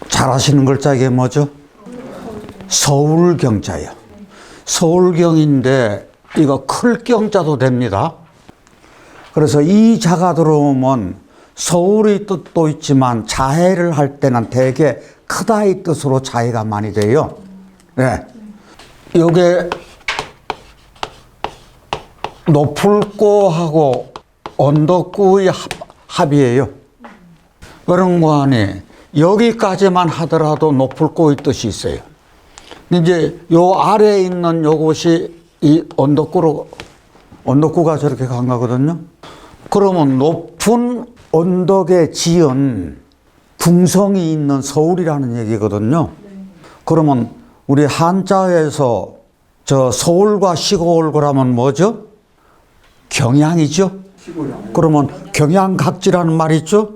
잘 아시는 글자 이게 뭐죠? 서울경자예요. 서울경인데 이거 클 경자도 됩니다. 그래서 이 자가 들어오면 서울의 뜻도 있지만 자해를 할 때는 되게 크다의 뜻으로 자해가 많이 돼요. 네. 요게 높을꼬하고 언덕구의 합이에요. 그런 거 안에 여기까지만 하더라도 높을꼬의 뜻이 있어요. 이제 요 아래에 있는 요것이 이 언덕구가 저렇게 간 거거든요. 그러면 높은 언덕에 지은 궁성이 있는 서울이라는 얘기거든요. 그러면 우리 한자에서 저 서울과 시골 그러면 뭐죠? 경양이죠. 그러면 경양각지라는 말 있죠?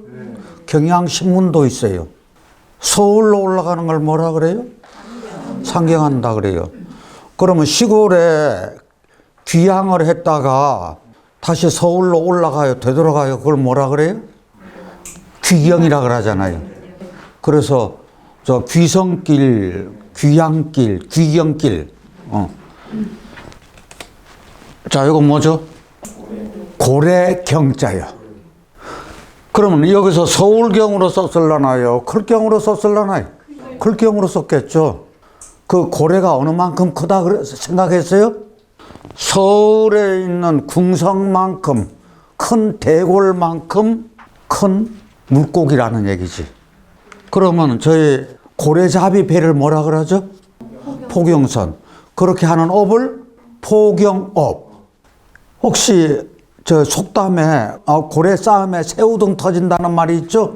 경양신문도 있어요. 서울로 올라가는 걸 뭐라 그래요? 상경한다 그래요. 그러면 시골에 귀향을 했다가 다시 서울로 올라가요, 되돌아가요. 그걸 뭐라 그래요? 귀경이라 그러잖아요. 그래서 저 귀성길, 귀향길, 귀경길. 자, 이거 뭐죠? 고래경자요. 그러면 여기서 서울경으로 썼을라나요? 클경으로 썼을라나요? 클경으로 썼겠죠. 그 고래가 어느 만큼 크다 생각했어요? 서울에 있는 궁성만큼 큰 대골만큼 큰 물고기라는 얘기지. 그러면 저희 고래잡이 배를 뭐라 그러죠? 포경선. 그렇게 하는 업을 포경업. 혹시 저 속담에 고래 싸움에 새우등 터진다는 말이 있죠?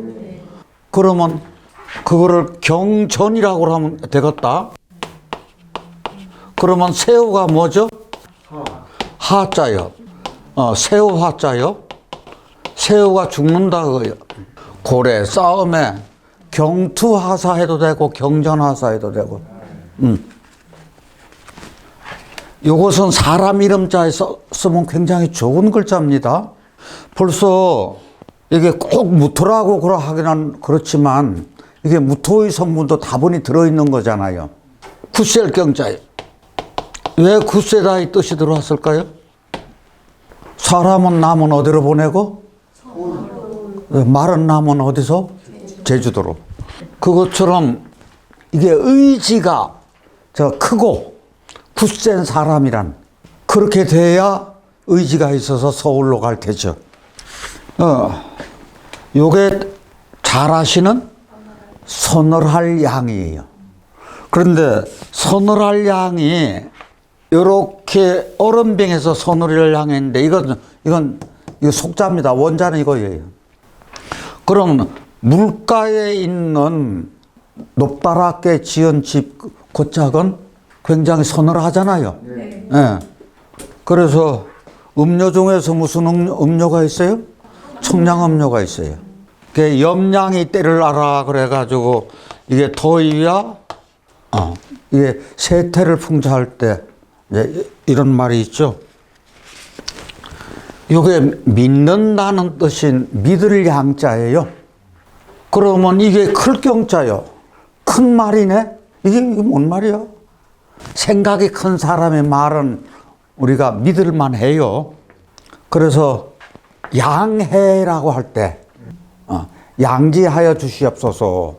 그러면 그거를 경전이라고 하면 되겠다. 그러면 새우가 뭐죠? 하자요. 새우 하자요. 새우가 죽는다 그거요. 고래 싸움에 경투하사 해도 되고 경전하사 해도 되고. 이것은 사람 이름자에 쓰면 굉장히 좋은 글자입니다. 벌써 이게 꼭 무토라고 하기는 그렇지만 이게 무토의 성분도 다분히 들어있는 거잖아요. 굳셀경자예요. 왜 굳세다의 뜻이 들어왔을까요? 사람은 남은 어디로 보내고? 마른 남은 어디서? 제주도로. 그것처럼 이게 의지가 크고 굳센 사람이란 그렇게 돼야 의지가 있어서 서울로 갈 테죠. 요게 잘 아시는 서늘할 양이에요. 그런데 서늘할 양이 이렇게 얼음병에서 서늘을 향했는데 이건 속자입니다. 원자는 이거예요. 그럼 물가에 있는 높다랗게 지은 집 고짝은 굉장히 서늘하잖아요. 네. 그래서 음료 중에서 무슨 음료가 있어요? 청량음료가 있어요. 그게 염량이 때를 알아 그래가지고 이게 더위야 이게 세태를 풍자할 때 이런 말이 있죠. 이게 믿는다는 뜻인 믿을 양자예요. 그러면 이게 클 경자요. 큰 말이네. 이게 뭔 말이야? 생각이 큰 사람의 말은 우리가 믿을만 해요. 그래서 양해라고 할 때 양지하여 주시옵소서.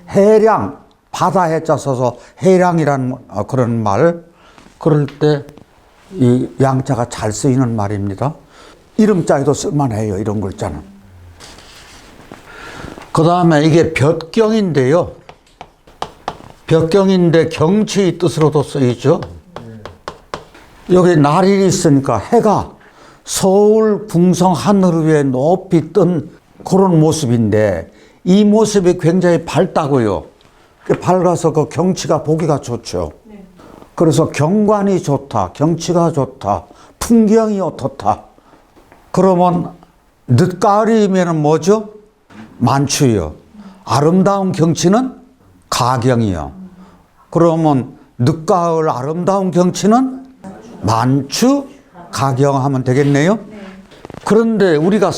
해량 바다 해자 써서 해량이라는 그런 말. 그럴 때 이 양자가 잘 쓰이는 말입니다. 이름자에도 쓸만해요. 이런 글자는. 그 다음에 이게 볕경인데요. 볕경인데 경치의 뜻으로도 쓰이죠. 여기 날이 있으니까 해가 서울 궁성 하늘 위에 높이 뜬 그런 모습인데 이 모습이 굉장히 밝다고요. 밝아서 그 경치가 보기가 좋죠. 그래서 경관이 좋다, 경치가 좋다, 풍경이 어떻다. 그러면 늦가을이면 뭐죠? 만추요. 아름다운 경치는 가경이요. 그러면 늦가을 아름다운 경치는 만추, 가경하면 되겠네요. 그런데 우리가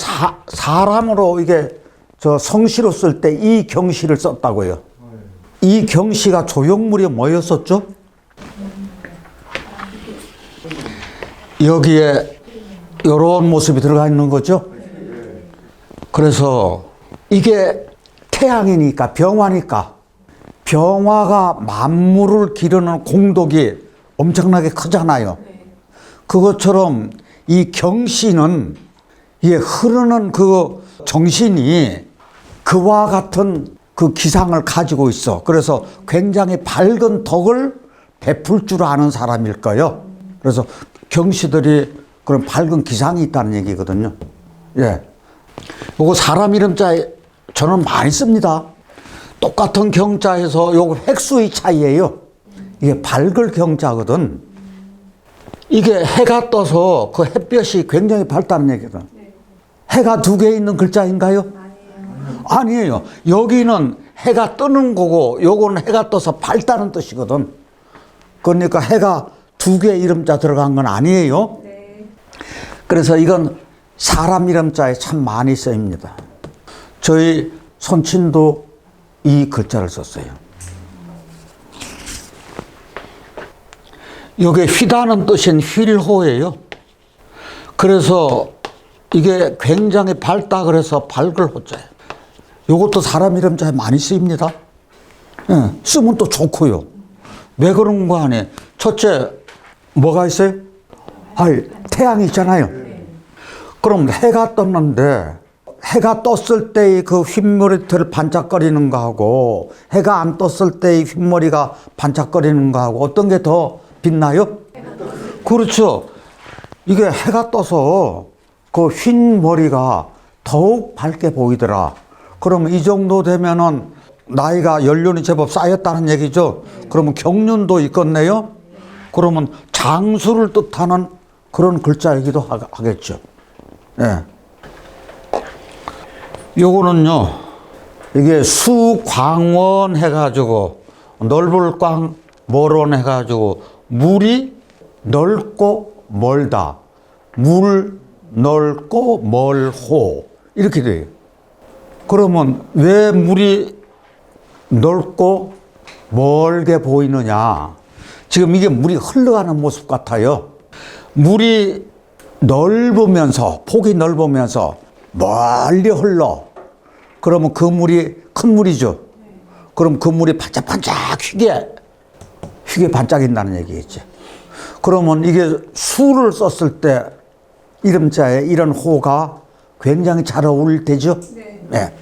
사람으로 이게 저 성시로 쓸 때 이 경시를 썼다고요. 이 경시가 조형물이 뭐였었죠? 여기에 이런 모습이 들어가 있는 거죠. 그래서 이게 태양이니까 병화니까 병화가 만물을 기르는 공덕이 엄청나게 크잖아요. 그것처럼 이 경시는 이게 흐르는 그 정신이 그와 같은 그 기상을 가지고 있어. 그래서 굉장히 밝은 덕을 베풀 줄 아는 사람일 거예요. 그래서 경시들이 그런 밝은 기상이 있다는 얘기거든요. 예. 요거 사람 이름자에 저는 많이 씁니다. 똑같은 경자에서 요거 획수의 차이예요. 이게 밝을 경자거든. 이게 해가 떠서 그 햇볕이 굉장히 밝다는 얘기거든. 해가 두 개 있는 글자인가요? 아니에요. 여기는 해가 뜨는 거고 요거는 해가 떠서 밝다는 뜻이거든. 그러니까 해가 두 개 이름자 들어간 건 아니에요. 그래서 이건 사람 이름자에 참 많이 쓰입니다. 저희 손친도 이 글자를 썼어요. 이게 휘다는 뜻인 휠호예요. 그래서 이게 굉장히 밝다 그래서 밝을 호자예요. 이것도 사람 이름자에 많이 쓰입니다. 예, 쓰면 또 좋고요. 왜 그런 거 아니에요? 첫째, 뭐가 있어요? 태양이 있잖아요. 그럼 해가 떴는데 해가 떴을 때의 그 흰머리털 반짝거리는 거하고 해가 안 떴을 때의 흰머리가 반짝거리는 거하고 어떤 게 더 빛나요? 그렇죠. 이게 해가 떠서 그 흰머리가 더욱 밝게 보이더라. 그러면 이 정도 되면은 나이가 연륜이 제법 쌓였다는 얘기죠. 그러면 경륜도 있겠네요. 그러면 장수를 뜻하는 그런 글자이기도 하겠죠. 예. 요거는요, 이게 수광원 해가지고, 넓을 광, 멀원 해가지고, 물이 넓고 멀다. 물 넓고 멀호. 이렇게 돼요. 그러면 왜 물이 넓고 멀게 보이느냐. 지금 이게 물이 흘러가는 모습 같아요. 물이 넓으면서, 폭이 넓으면서 멀리 흘러. 그러면 그 물이 큰 물이죠. 그럼 그 물이 반짝반짝 휘게 반짝인다는 얘기겠지. 그러면 이게 수를 썼을 때 이름자에 이런 호가 굉장히 잘 어울릴 테죠. 네.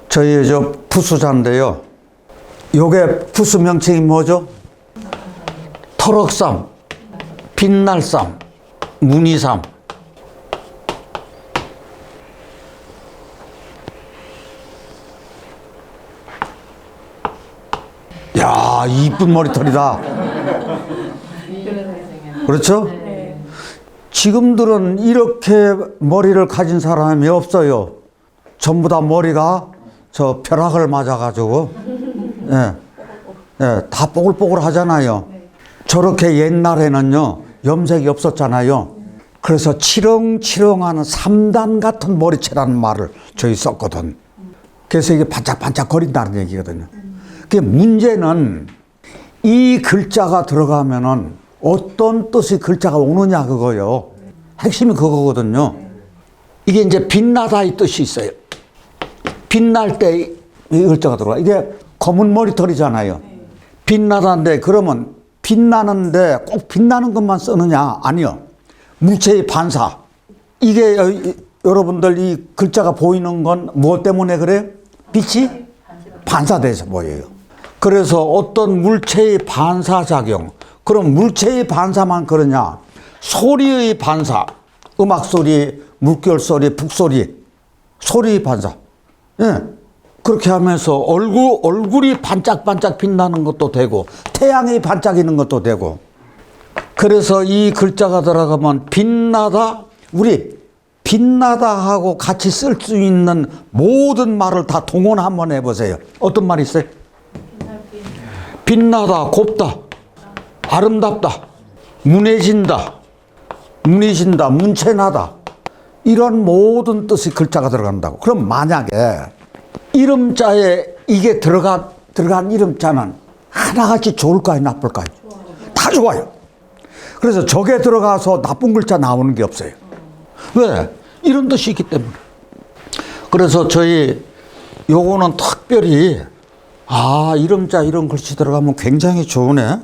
저희 저 부수자인데요. 요게 부수 명칭이 뭐죠? 터럭삼, 빛날삼, 문이삼. 야, 이쁜 머리털이다. 그렇죠? 지금들은 이렇게 머리를 가진 사람이 없어요. 전부 다 머리가 저 벼락을 맞아가지고, 예, 예, 다 뽀글뽀글 하잖아요. 저렇게 옛날에는요, 염색이 없었잖아요. 그래서 치렁치렁하는 3단 같은 머리채라는 말을 저희 썼거든. 그래서 이게 반짝반짝 거린다는 얘기거든요. 그 문제는 이 글자가 들어가면은 어떤 뜻의 글자가 오느냐 그거요. 핵심이 그거거든요. 이게 이제 빛나다 이 뜻이 있어요. 빛날 때 이 글자가 들어가. 이게 검은 머리털이잖아요. 빛나다인데 그러면 빛나는데 꼭 빛나는 것만 쓰느냐? 아니요. 물체의 반사. 이게 여러분들 이 글자가 보이는 건 무엇 때문에 그래요? 빛이 반사돼서 보여요. 그래서 어떤 물체의 반사작용. 그럼 물체의 반사만 그러냐? 소리의 반사. 음악소리, 물결소리, 북소리. 소리의 반사. 예. 그렇게 하면서 얼굴이 반짝반짝 빛나는 것도 되고, 태양이 반짝이는 것도 되고. 그래서 이 글자가 들어가면 빛나다, 우리 빛나다 하고 같이 쓸 수 있는 모든 말을 다 동원 한번 해보세요. 어떤 말이 있어요? 빛나다, 곱다, 아름답다, 문해진다, 문해진다, 문채나다. 이런 모든 뜻의 글자가 들어간다고. 그럼 만약에 이름자에 이게 들어간 이름자는 하나같이 좋을까요, 나쁠까요? 다 좋아요. 그래서 저게 들어가서 나쁜 글자 나오는 게 없어요. 왜? 이런 뜻이 있기 때문에. 그래서 저희 요거는 특별히 이름자 이런 글씨 들어가면 굉장히 좋으네.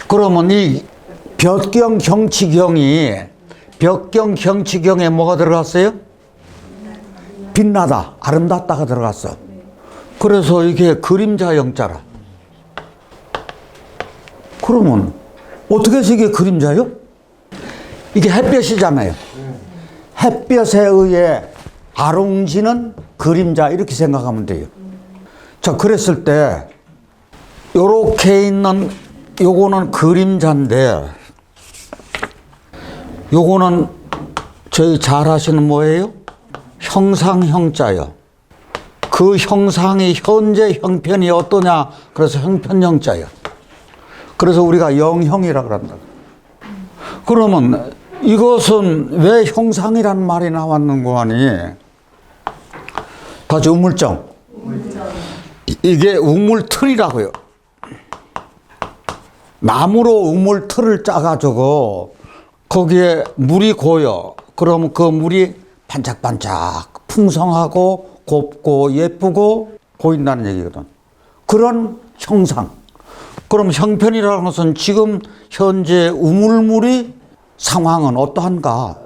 그러면 이 벽경경치경에 뭐가 들어갔어요? 빛나다, 아름답다가 들어갔어. 그래서 이게 그림자 영자라. 그러면 어떻게 해서 이게 그림자요? 이게 햇볕이잖아요. 햇볕에 의해 아롱지는 그림자 이렇게 생각하면 돼요. 자, 그랬을 때 요렇게 있는 요거는 그림자인데 요거는 저희 잘 아시는 뭐예요? 형상형자요. 그 형상이 현재 형편이 어떠냐? 그래서 형편형자요. 그래서 우리가 영형이라고 한다. 그러면 이것은 왜 형상이라는 말이 나왔는고 하니? 다시 우물정. 이게 우물틀이라고요. 나무로 우물틀을 짜가지고 거기에 물이 고여. 그러면 그 물이 반짝반짝 풍성하고 곱고 예쁘고 보인다는 얘기거든. 그런 형상. 그럼 형편이라는 것은 지금 현재 우물물이 상황은 어떠한가?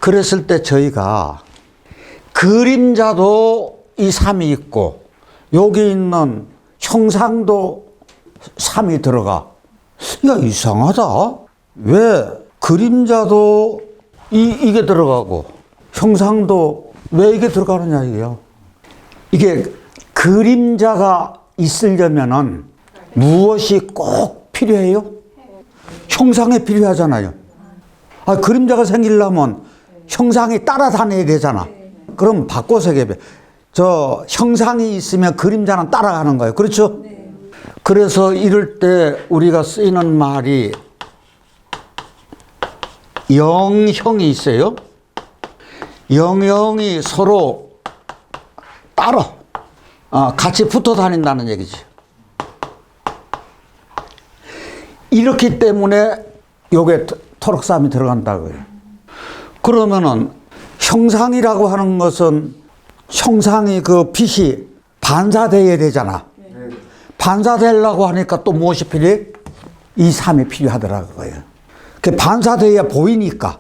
그랬을 때 저희가 그림자도 이 삼이 있고 여기 있는 형상도 삼이 들어가. 야, 이상하다. 왜 그림자도 이게 들어가고 형상도 왜 이게 들어가느냐 이게요. 이게 그림자가 있으려면은 무엇이 꼭 필요해요? 형상이 필요하잖아요. 그림자가 생기려면 형상이 따라다녀야 되잖아. 그럼 바꿔서 얘기해. 저 형상이 있으면 그림자는 따라가는 거예요. 그렇죠? 그래서 이럴 때 우리가 쓰이는 말이 영형이 있어요. 영형이 서로 따라 같이 붙어 다닌다는 얘기지. 이렇기 때문에 요게 토록삼이 들어간다고요. 그러면은 형상이라고 하는 것은 형상이 그 빛이 반사되어야 되잖아. 반사되려고 하니까 또 무엇이 필요해? 이 삼이 필요하더라고요. 그 반사되어야 보이니까.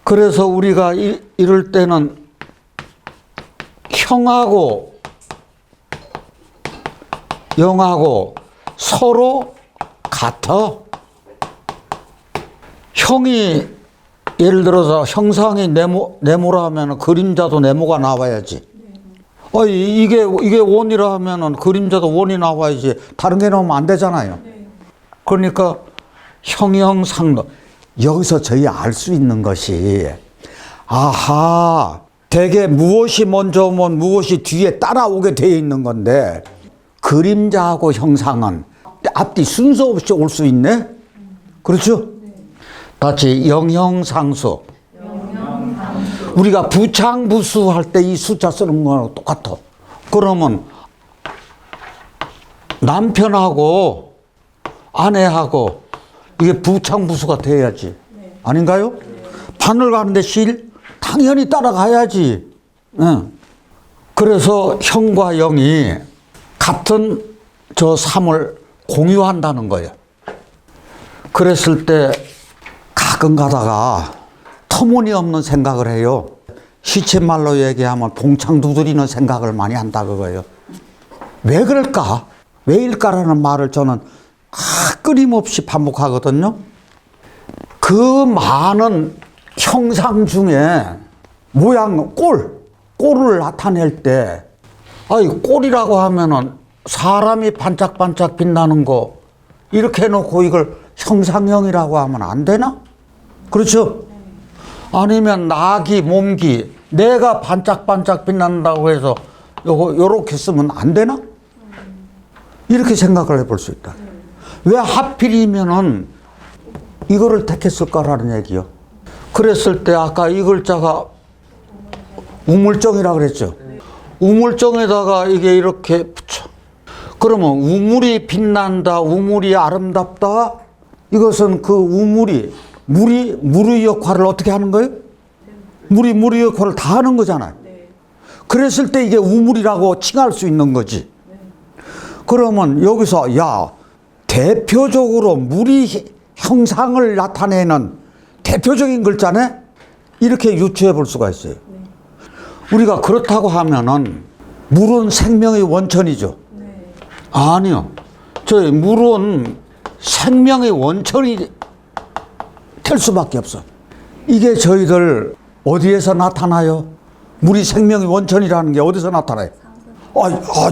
그래서 우리가 이럴 때는 형하고 영하고 서로 같아. 형이 예를 들어서 형상이 네모라 하면 그림자도 네모가 나와야지. 이게 원이라 하면 그림자도 원이 나와야지. 다른 게 나오면 안 되잖아요. 그러니까 형형상도. 여기서 저희 알 수 있는 것이 대개 무엇이 먼저 오면 무엇이 뒤에 따라오게 되어 있는 건데 그림자하고 형상은 앞뒤 순서 없이 올 수 있네? 그렇죠? 같이 영형상수. 우리가 부창부수 할 때 이 숫자 쓰는 거랑 똑같아. 그러면 남편하고 아내하고 이게 부창부수가 돼야지. 아닌가요? 바늘 가는데 실 당연히 따라가야지. 그래서 형과 영이 같은 저 삼을 공유한다는 거예요. 그랬을 때 가끔 가다가 터무니없는 생각을 해요. 시쳇말로 얘기하면 동창 두드리는 생각을 많이 한다 그거예요. 왜 그럴까? 왜일까라는 말을 저는 끊임없이 반복하거든요. 그 많은 형상 중에 모양 꼴을 나타낼 때 꼴이라고 하면은 사람이 반짝반짝 빛나는 거 이렇게 해놓고 이걸 형상형이라고 하면 안 되나? 그렇죠? 아니면 낙이 몸기 내가 반짝반짝 빛난다고 해서 요렇게 쓰면 안 되나? 이렇게 생각을 해볼 수 있다. 왜 하필이면은 이거를 택했을까라는 얘기요. 그랬을 때 아까 이 글자가 우물정이라 그랬죠. 우물정에다가 이게 이렇게 붙여. 그러면 우물이 빛난다, 우물이 아름답다. 이것은 그 우물이 물의 역할을 어떻게 하는 거예요? 물의 역할을 다 하는 거잖아요. 그랬을 때 이게 우물이라고 칭할 수 있는 거지. 그러면 여기서 야, 대표적으로 물의 형상을 나타내는 대표적인 글자네? 이렇게 유추해 볼 수가 있어요. 우리가 그렇다고 하면은 물은 생명의 원천이죠. 아니요. 저희 물은 생명의 원천이 될 수밖에 없어. 이게 저희들 어디에서 나타나요? 물이 생명의 원천이라는 게 어디서 나타나요?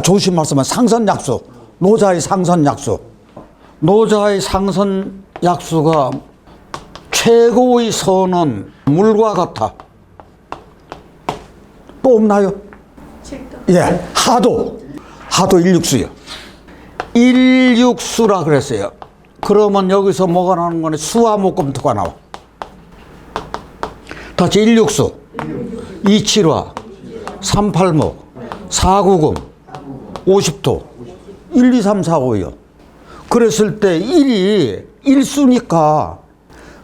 조심 말씀하세요. 상선약수. 노자의 상선약수. 노자의 상선약수가 최고의 선은 물과 같아. 또 없나요? 예, 하도 일육수요. 일육수라 그랬어요. 그러면 여기서 뭐가 나오는 거네? 수와 목금토가 나와. 다시 일육수, 이칠화, 삼팔목, 사구금, 오십토, 1, 2, 3, 4, 5요. 그랬을 때 1이 일수니까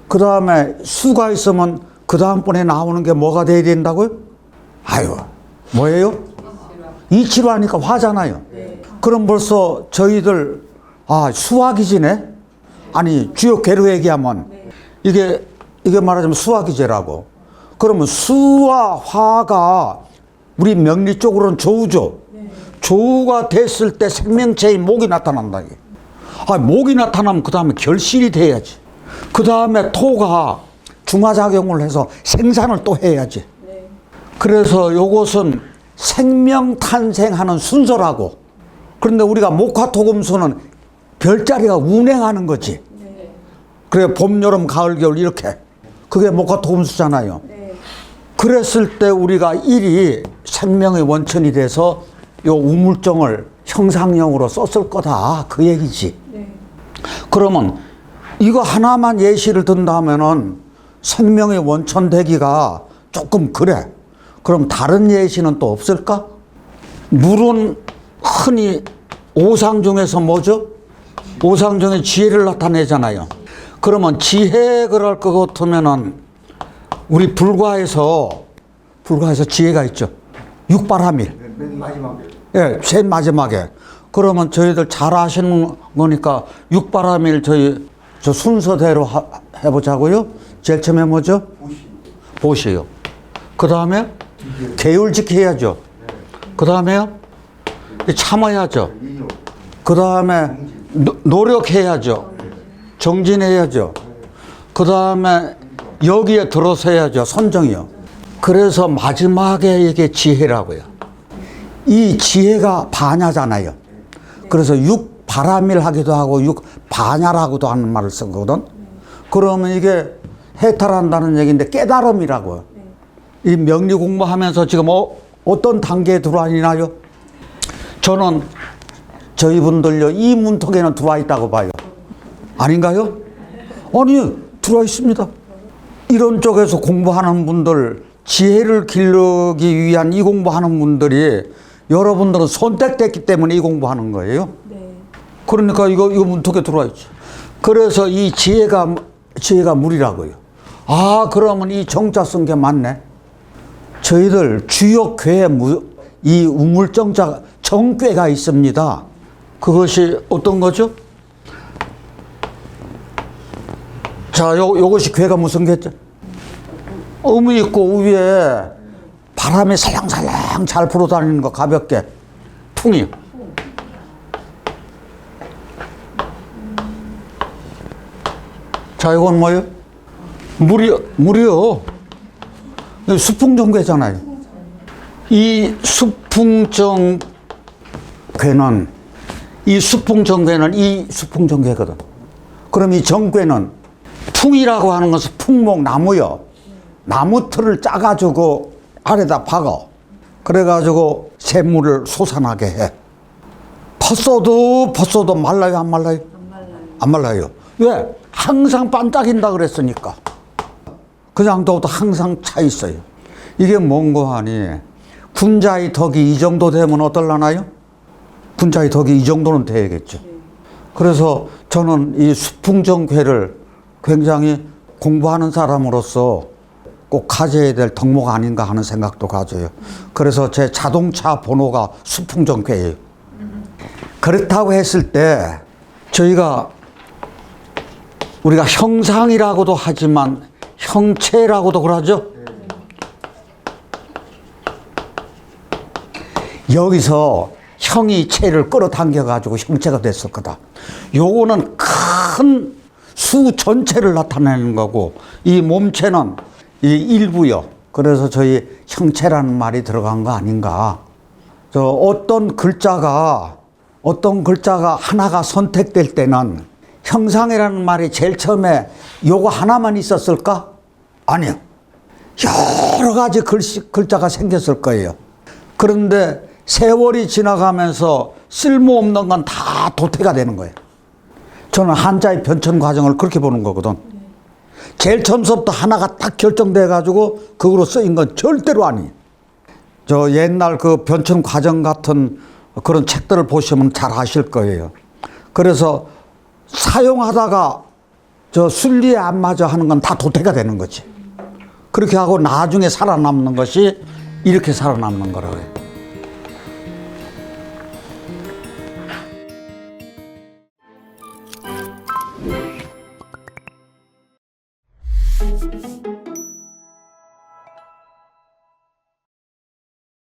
그 다음에 수가 있으면 그 다음번에 나오는 게 뭐가 돼야 된다고요? 아유, 뭐예요? 이칠화니까 화잖아요. 그럼 벌써 저희들 수화기지네? 아니 주요 괴로 얘기하면 이게 말하자면 수화기제라고. 그러면 수와 화가 우리 명리 쪽으로는 조우죠. 조우가 됐을 때 생명체의 목이 나타난다. 목이 나타나면 그 다음에 결실이 돼야지. 그 다음에 토가 중화작용을 해서 생산을 또 해야지. 그래서 요것은 생명 탄생하는 순서라고. 그런데 우리가 목화토금수는 별자리가 운행하는 거지. 그래 봄, 여름, 가을, 겨울 이렇게. 그게 목화토금수잖아요. 그랬을 때 우리가 일이 생명의 원천이 돼서 요 우물정을 형상형으로 썼을 거다. 그 얘기지. 그러면 이거 하나만 예시를 든다면은 생명의 원천 되기가 조금 그래. 그럼 다른 예시는 또 없을까? 물은 흔히 오상 중에서 뭐죠? 오상 중에 지혜를 나타내잖아요. 그러면 지혜 그럴 것 같으면은 우리 불과에서 지혜가 있죠. 육바라밀. 맨 마지막에. 예, 제일 마지막에. 그러면 저희들 잘 아시는 거니까 육바라밀 저 순서대로 해보자고요. 제일 처음에 뭐죠? 보시요. 그 다음에 계율직 해야죠. 그 다음에요? 참아야죠. 그 다음에 노력해야죠. 정진해야죠. 그 다음에 여기에 들어서 해야죠. 선정이요. 그래서 마지막에 이게 지혜라고요. 이 지혜가 반야잖아요. 그래서 육바라밀 하기도 하고 육반야라고도 하는 말을 쓰거든. 그러면 이게 해탈한다는 얘기인데 깨달음이라고요. 이 명리 공부하면서 지금 어떤 단계에 들어와 있나요? 저는 저희 분들요, 이 문턱에는 들어와 있다고 봐요. 아닌가요? 아니, 들어와 있습니다. 이런 쪽에서 공부하는 분들, 지혜를 기르기 위한 이 공부하는 분들이 여러분들은 선택됐기 때문에 이 공부하는 거예요. 그러니까 이거 문턱에 들어와 있죠. 그래서 이 지혜가 물이라고요. 그러면 이 정자 쓴 게 맞네. 저희들 주요 궤에 이 우물정자 정궤가 있습니다. 그것이 어떤 거죠? 자, 요것이 궤가 무슨 궤죠? 음이 있고 위에 바람이 살랑살랑 잘 불어다니는 거 가볍게. 풍이요. 자, 이건 뭐예요? 물이요. 수풍정궤잖아요. 이 수풍정궤는 이 수풍정궤거든. 그럼 이 정궤는 풍이라고 하는 것은 풍목 나무요. 나무 틀을 짜가지고 아래다 박아. 그래가지고 샘물을 솟아나게 해. 벗어도 말라요, 안 말라요? 안 말라요. 왜? 항상 반짝인다 그랬으니까. 그냥 둬도 항상 차 있어요. 이게 뭔고 하니 군자의 덕이 이 정도 되면 어떨라나요? 군자의 덕이 이 정도는 돼야겠죠. 그래서 저는 이 수풍정괴를 굉장히 공부하는 사람으로서 꼭 가져야 될 덕목 아닌가 하는 생각도 가져요. 그래서 제 자동차 번호가 수풍정괴예요. 그렇다고 했을 때 우리가 형상이라고도 하지만 형체라고도 그러죠. 여기서 형이 체를 끌어당겨 가지고 형체가 됐을 거다. 요거는 큰 수 전체를 나타내는 거고 이 몸체는 이 일부요. 그래서 저희 형체라는 말이 들어간 거 아닌가. 어떤 글자가 하나가 선택될 때는 형상이라는 말이 제일 처음에 요거 하나만 있었을까? 아니요. 여러 가지 글자가 생겼을 거예요. 그런데 세월이 지나가면서 쓸모없는 건 다 도태가 되는 거예요. 저는 한자의 변천 과정을 그렇게 보는 거거든. 제일 처음부터 하나가 딱 결정돼 가지고 그거로 쓰인 건 절대로 아니에요. 저 옛날 그 변천 과정 같은 그런 책들을 보시면 잘 아실 거예요. 그래서 사용하다가 저 순리에 안 맞아 하는 건 다 도태가 되는 거지. 그렇게 하고 나중에 살아남는 것이 이렇게 살아남는 거라고요.